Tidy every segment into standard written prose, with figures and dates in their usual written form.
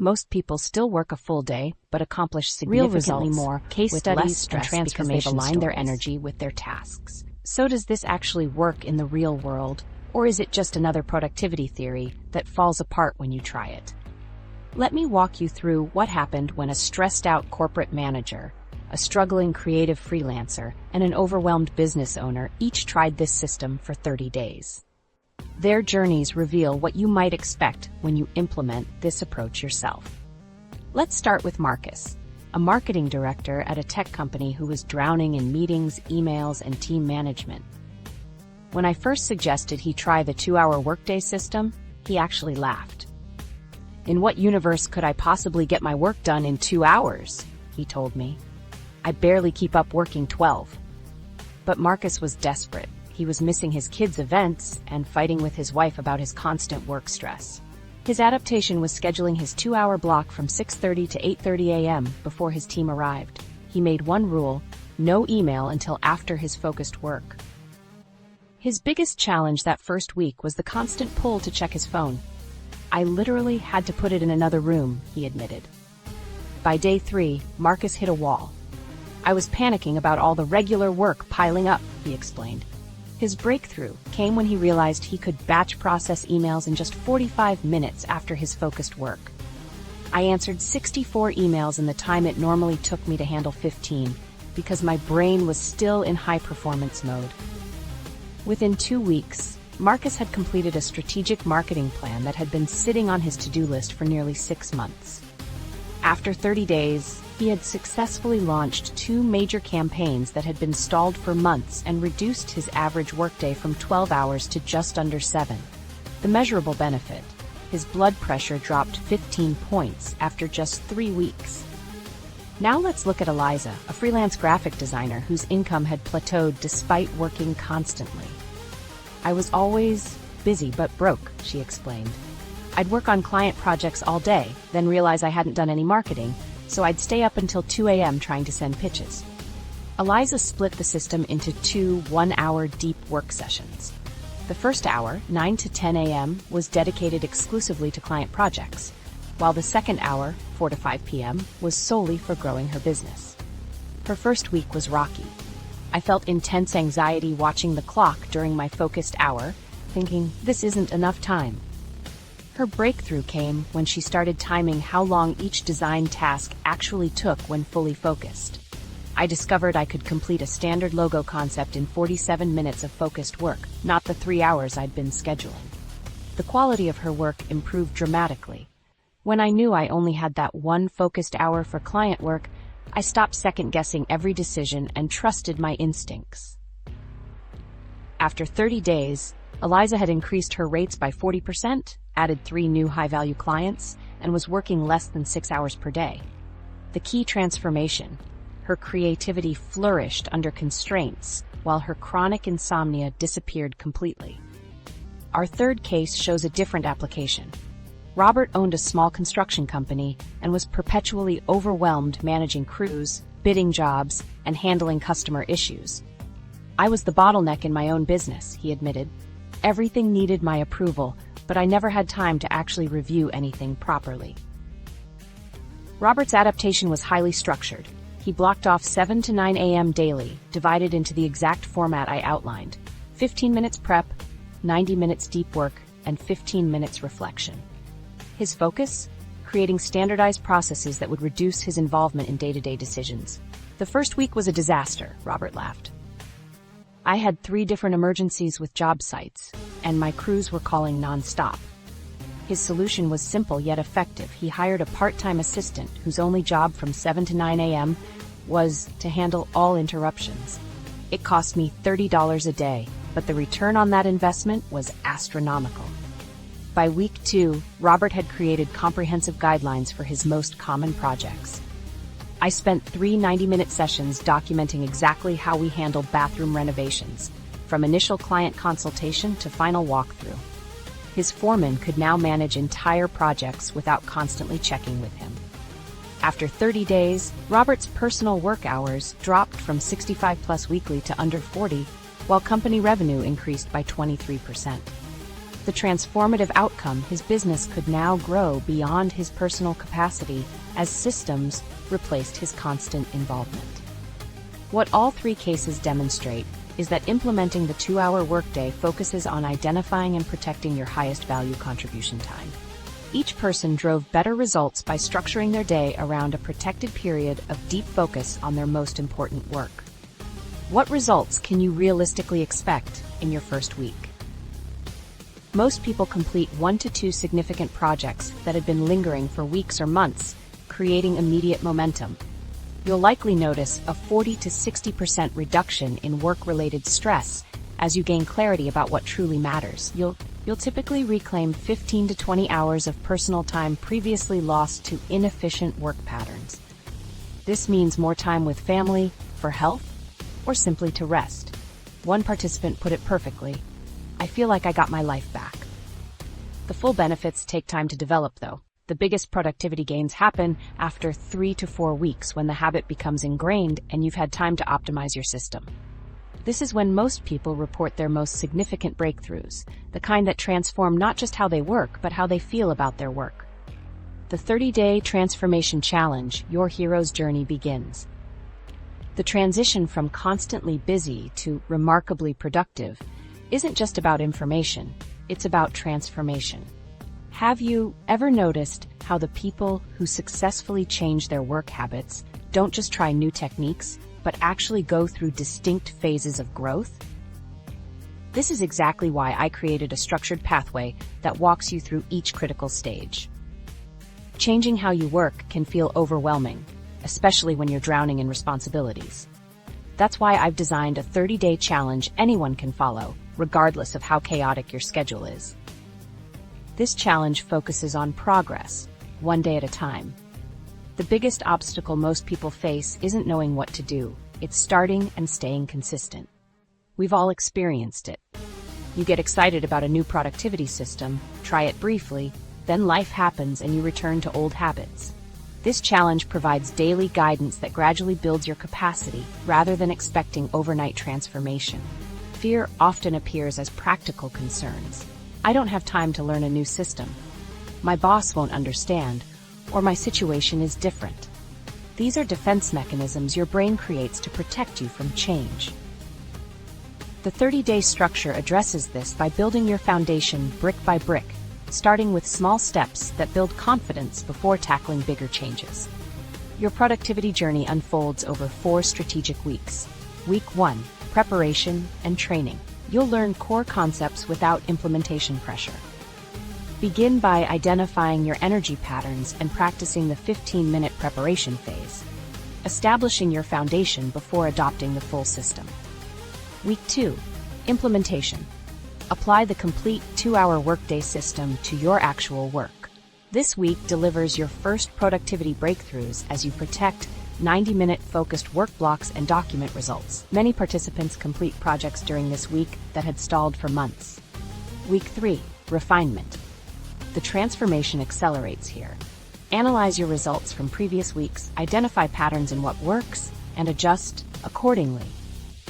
most people still work a full day, but accomplish significantly more case with less stress because they've aligned their energy with their tasks. So does this actually work in the real world, or is it just another productivity theory that falls apart when you try it? Let me walk you through what happened when a stressed-out corporate manager, a struggling creative freelancer, and an overwhelmed business owner each tried this system for 30 days. Their journeys reveal what you might expect when you implement this approach yourself. Let's start with Marcus, a marketing director at a tech company who was drowning in meetings, emails, and team management. When I first suggested he try the 2-hour workday system, he actually laughed. "In what universe could I possibly get my work done in 2 hours?" he told me. "I barely keep up working 12. But Marcus was desperate. He was missing his kids' events and fighting with his wife about his constant work stress. His adaptation was scheduling his 2-hour block from 6:30 to 8:30 a.m. before his team arrived. He made one rule: no email until after his focused work. His biggest challenge that first week was the constant pull to check his phone. "I literally had to put it in another room," he admitted. By day 3, Marcus hit a wall. "I was panicking about all the regular work piling up," he explained. His breakthrough came when he realized he could batch process emails in just 45 minutes after his focused work. "I answered 64 emails in the time it normally took me to handle 15, because my brain was still in high-performance mode." Within 2 weeks, Marcus had completed a strategic marketing plan that had been sitting on his to-do list for nearly 6 months. After 30 days, he had successfully launched 2 major campaigns that had been stalled for months and reduced his average workday from 12 hours to just under 7. The measurable benefit: his blood pressure dropped 15 points after just 3 weeks. Now let's look at Eliza, a freelance graphic designer whose income had plateaued despite working constantly. "I was always busy but broke," she explained. "I'd work on client projects all day, then realize I hadn't done any marketing, so I'd stay up until 2 a.m. trying to send pitches." Eliza split the system into 2 one-hour deep work sessions. The first hour, 9 to 10 a.m., was dedicated exclusively to client projects, while the second hour, 4 to 5 p.m., was solely for growing her business. Her first week was rocky. "I felt intense anxiety watching the clock during my focused hour, thinking, this isn't enough time." Her breakthrough came when she started timing how long each design task actually took when fully focused. "I discovered I could complete a standard logo concept in 47 minutes of focused work, not the 3 hours I'd been scheduling." The quality of her work improved dramatically. When I knew I only had that one focused hour for client work, I stopped second-guessing every decision and trusted my instincts. After 30 days, Eliza had increased her rates by 40%, added 3 new high-value clients, and was working less than 6 hours per day. The key transformation: her creativity flourished under constraints, while her chronic insomnia disappeared completely. Our third case shows a different application. Robert owned a small construction company and was perpetually overwhelmed managing crews, bidding jobs, and handling customer issues. "I was the bottleneck in my own business," he admitted. "Everything needed my approval, but I never had time to actually review anything properly." Robert's adaptation was highly structured. He blocked off 7 to 9 a.m. daily, divided into the exact format I outlined: 15 minutes prep, 90 minutes deep work, and 15 minutes reflection. His focus? Creating standardized processes that would reduce his involvement in day-to-day decisions. "The first week was a disaster," Robert laughed. "I had 3 different emergencies with job sites, and my crews were calling non-stop." His solution was simple yet effective. He hired a part-time assistant whose only job from 7 to 9 a.m. was to handle all interruptions. "It cost me $30 a day, but the return on that investment was astronomical." By week 2, Robert had created comprehensive guidelines for his most common projects. "I spent 3 90-minute sessions documenting exactly how we handled bathroom renovations, from initial client consultation to final walkthrough." His foreman could now manage entire projects without constantly checking with him. After 30 days, Robert's personal work hours dropped from 65+ weekly to under 40, while company revenue increased by 23%. The transformative outcome: his business could now grow beyond his personal capacity as systems replaced his constant involvement. What all three cases demonstrate is that implementing the 2-hour workday focuses on identifying and protecting your highest value contribution time. Each person drove better results by structuring their day around a protected period of deep focus on their most important work. What results can you realistically expect in your first week? Most people complete 1 to 2 significant projects that had been lingering for weeks or months, creating immediate momentum. You'll likely notice a 40 to 60% reduction in work-related stress as you gain clarity about what truly matters. You'll typically reclaim 15 to 20 hours of personal time previously lost to inefficient work patterns. This means more time with family, for health, or simply to rest. One participant put it perfectly: "I feel like I got my life back." The full benefits take time to develop, though. The biggest productivity gains happen after 3 to 4 weeks, when the habit becomes ingrained and you've had time to optimize your system. This is when most people report their most significant breakthroughs, the kind that transform not just how they work, but how they feel about their work. The 30-day transformation challenge, your hero's journey, begins. The transition from constantly busy to remarkably productive isn't just about information, it's about transformation. Have you ever noticed how the people who successfully change their work habits don't just try new techniques, but actually go through distinct phases of growth? This is exactly why I created a structured pathway that walks you through each critical stage. Changing how you work can feel overwhelming, especially when you're drowning in responsibilities. That's why I've designed a 30-day challenge anyone can follow, regardless of how chaotic your schedule is. This challenge focuses on progress, one day at a time. The biggest obstacle most people face isn't knowing what to do, it's starting and staying consistent. We've all experienced it. You get excited about a new productivity system, try it briefly, then life happens and you return to old habits. This challenge provides daily guidance that gradually builds your capacity rather than expecting overnight transformation. Fear often appears as practical concerns. I don't have time to learn a new system. My boss won't understand, or my situation is different. These are defense mechanisms your brain creates to protect you from change. The 30-day structure addresses this by building your foundation brick by brick, starting with small steps that build confidence before tackling bigger changes. Your productivity journey unfolds over 4 strategic weeks. Week 1, preparation and training. You'll learn core concepts without implementation pressure. Begin by identifying your energy patterns and practicing the 15-minute preparation phase, establishing your foundation before adopting the full system. Week 2, implementation. Apply the complete 2-hour workday system to your actual work. This week delivers your first productivity breakthroughs as you protect 90-minute focused work blocks and document results. Many participants complete projects during this week that had stalled for months. Week 3, refinement. The transformation accelerates here. Analyze your results from previous weeks, identify patterns in what works, and adjust accordingly.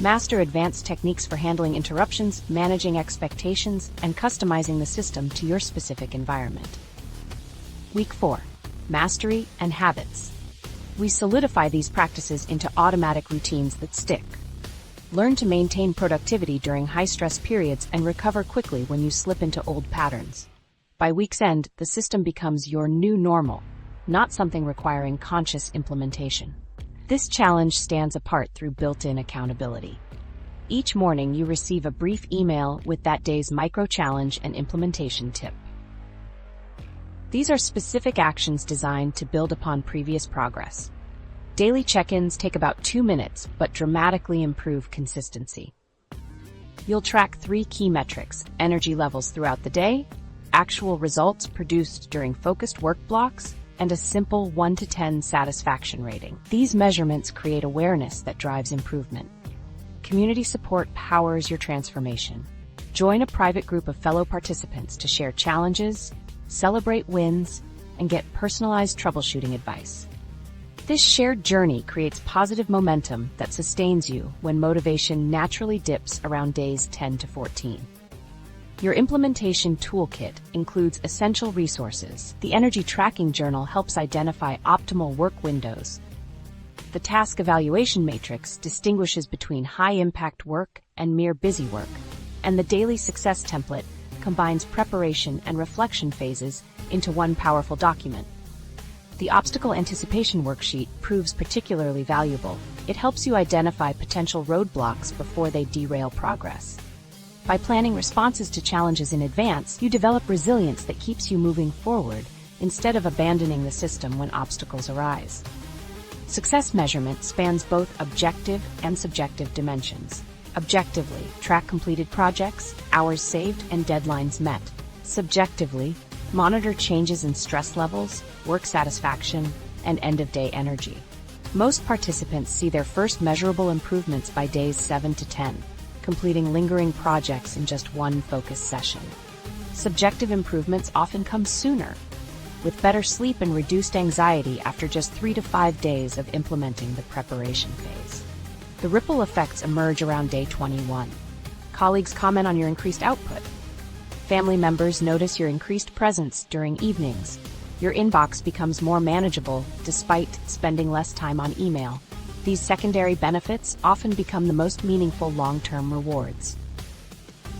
Master advanced techniques for handling interruptions, managing expectations, and customizing the system to your specific environment. Week 4, mastery and habits. We solidify these practices into automatic routines that stick. Learn to maintain productivity during high-stress periods and recover quickly when you slip into old patterns. By week's end, the system becomes your new normal, not something requiring conscious implementation. This challenge stands apart through built-in accountability. Each morning, you receive a brief email with that day's micro-challenge and implementation tip. These are specific actions designed to build upon previous progress. Daily check-ins take about 2 minutes, but dramatically improve consistency. You'll track 3 key metrics: energy levels throughout the day, actual results produced during focused work blocks, and a simple 1 to 10 satisfaction rating. These measurements create awareness that drives improvement. Community support powers your transformation. Join a private group of fellow participants to share challenges, celebrate wins, and get personalized troubleshooting advice. This shared journey creates positive momentum that sustains you when motivation naturally dips around days 10 to 14. Your implementation toolkit includes essential resources. The energy tracking journal helps identify optimal work windows. The task evaluation matrix distinguishes between high-impact work and mere busy work. And the daily success template combines preparation and reflection phases into one powerful document. The obstacle anticipation worksheet proves particularly valuable. It helps you identify potential roadblocks before they derail progress. By planning responses to challenges in advance, you develop resilience that keeps you moving forward instead of abandoning the system when obstacles arise. Success measurement spans both objective and subjective dimensions. Objectively, track completed projects, hours saved, and deadlines met. Subjectively, monitor changes in stress levels, work satisfaction, and end-of-day energy. Most participants see their first measurable improvements by days 7 to 10. Completing lingering projects in just one focused session. Subjective improvements often come sooner, with better sleep and reduced anxiety after just 3 to 5 days of implementing the preparation phase. The ripple effects emerge around day 21. Colleagues comment on your increased output. Family members notice your increased presence during evenings. Your inbox becomes more manageable despite spending less time on email. These secondary benefits often become the most meaningful long-term rewards.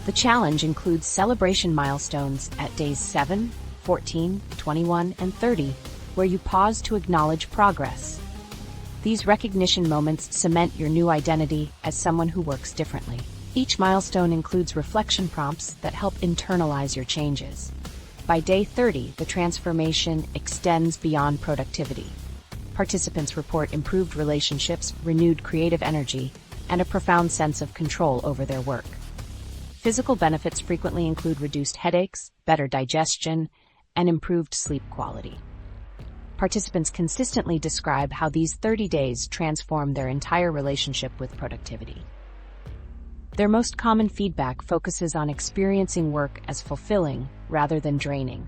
The challenge includes celebration milestones at days 7, 14, 21, and 30, where you pause to acknowledge progress. These recognition moments cement your new identity as someone who works differently. Each milestone includes reflection prompts that help internalize your changes. By day 30, the transformation extends beyond productivity. Participants report improved relationships, renewed creative energy, and a profound sense of control over their work. Physical benefits frequently include reduced headaches, better digestion, and improved sleep quality. Participants consistently describe how these 30 days transform their entire relationship with productivity. Their most common feedback focuses on experiencing work as fulfilling rather than draining.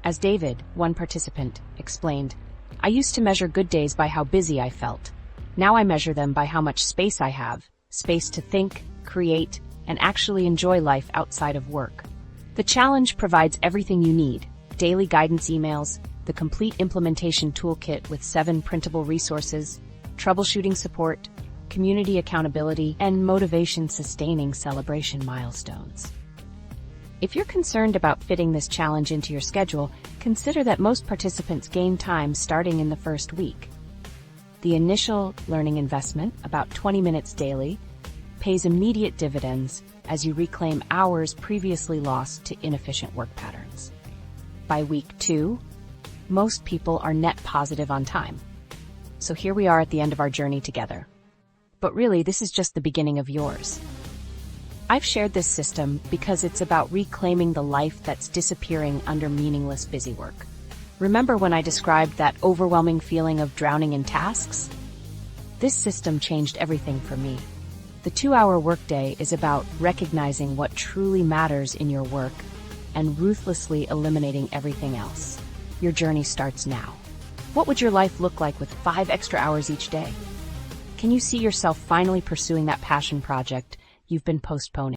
As David, one participant, explained, "I used to measure good days by how busy I felt. Now I measure them by how much space I have, space to think, create, and actually enjoy life outside of work." The challenge provides everything you need: daily guidance emails, the complete implementation toolkit with 7 printable resources, troubleshooting support, community accountability, and motivation-sustaining celebration milestones. If you're concerned about fitting this challenge into your schedule, consider that most participants gain time starting in the first week. The initial learning investment, about 20 minutes daily, pays immediate dividends as you reclaim hours previously lost to inefficient work patterns. By week 2, most people are net positive on time. So here we are at the end of our journey together. But really, this is just the beginning of yours. I've shared this system because it's about reclaiming the life that's disappearing under meaningless busy work. Remember when I described that overwhelming feeling of drowning in tasks? This system changed everything for me. The 2-hour workday is about recognizing what truly matters in your work and ruthlessly eliminating everything else. Your journey starts now. What would your life look like with 5 extra hours each day? Can you see yourself finally pursuing that passion project you've been postponing?